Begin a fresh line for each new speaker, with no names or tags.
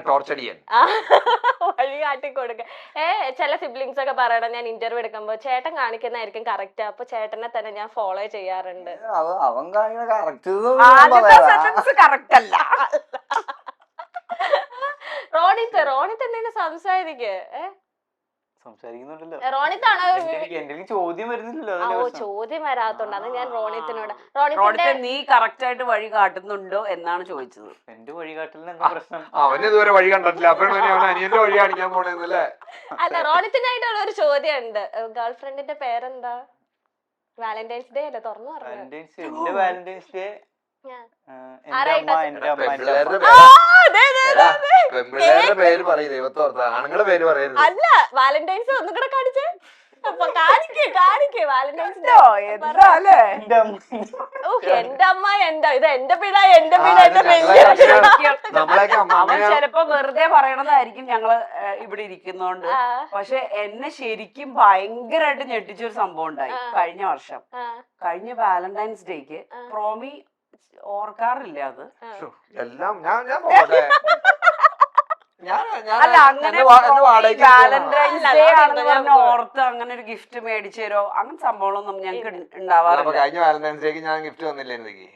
Torture ചെയ്യാൻ
വഴി കാട്ടി കൊടുക്ക. ചില സിബ്ലിങ്സ് ഒക്കെ പറയണം, ഞാൻ ഇന്റർവ്യൂ എടുക്കുമ്പോ ചേട്ടൻ കാണിക്കുന്നതായിരിക്കും കറക്റ്റ്, അപ്പൊ ചേട്ടനെ തന്നെ ഞാൻ ഫോളോ ചെയ്യാറുണ്ട്.
അവൻ കാണിക്കുന്ന
കറക്റ്റ് അല്ല.
റോണിത്ത് എന്തെങ്കിലും സംസാരിക്കേ?
സംസാരിക്കുന്നുണ്ടല്ലോ.
റോണിത്താണോ?
ചോദ്യം വരുന്നില്ലല്ലോ.
ചോദ്യം വരാത്തോണ്ട് അത് ഞാൻ റോണിത്തിനോട്.
റോണിത്തെ നീ കറക്റ്റ് ആയിട്ട് വഴി കാട്ടുന്നുണ്ടോ എന്നാണ് ചോദിച്ചത്.
എന്റെ വഴികാട്ടലിന് എന്താ പ്രശ്നം?
അവന് ഇതുവരെ വഴി കണ്ടിട്ടില്ല, അപ്പോഴാണ് അവൻ അനിയന്റെ വഴി കാണിക്കാൻ പോണെന്നല്ലേ.
അല്ല, റോണിത്തിനായിട്ടുള്ള ഒരു ചോദ്യം ഉണ്ട്. ഗേൾ ഫ്രണ്ടിന്റെ പേരെന്താ? വാലന്റൈൻസ് ഡേ അല്ലേ തുറന്നു പറഞ്ഞത്?
എന്റെ വാലന്റൈൻസ് ഡേ
പെൺപിള്ളേരുടെ പേര് പറയും, ദൈവത്തോർത്ത ആണുങ്ങളുടെ പേര് പറയരുത്.
അല്ല, വാലന്റൈൻസ് ഒന്നും കൂടെ കാണിച്ചേ. കാണിക്കേ വാലന്റൈൻസ് ഡേ. എന്റെ അമ്മ ഇത് എന്റെ പിഴ
അവൻ ചിലപ്പോ വെറുതെ പറയണതായിരിക്കും ഞങ്ങള് ഇവിടെ ഇരിക്കുന്നോണ്ട്. പക്ഷെ എന്നെ ശരിക്കും ഭയങ്കരമായിട്ട് ഞെട്ടിച്ചൊരു സംഭവം ഉണ്ടായി കഴിഞ്ഞ വർഷം. കഴിഞ്ഞ വാലന്റൈൻസ് ഡേക്ക് പ്രോമി ഓർക്കാറില്ല അത്
എല്ലാം. ഞാൻ പോട്ടെ,
അല്ല അങ്ങനെ വാലന്റൈൻസ് ഡേ ആണെന്ന് പറഞ്ഞ ഓർത്ത് അങ്ങനെ ഒരു ഗിഫ്റ്റ് മേടിച്ചു തരോ അങ്ങനെ സംഭവങ്ങളൊന്നും ഞങ്ങൾക്ക് ഉണ്ടാവാറില്ല.
കഴിഞ്ഞ വാലന്റൈൻസ് ഡേക്ക് ഞാൻ ഗിഫ്റ്റ് തന്നില്ലേ എനിക്ക്?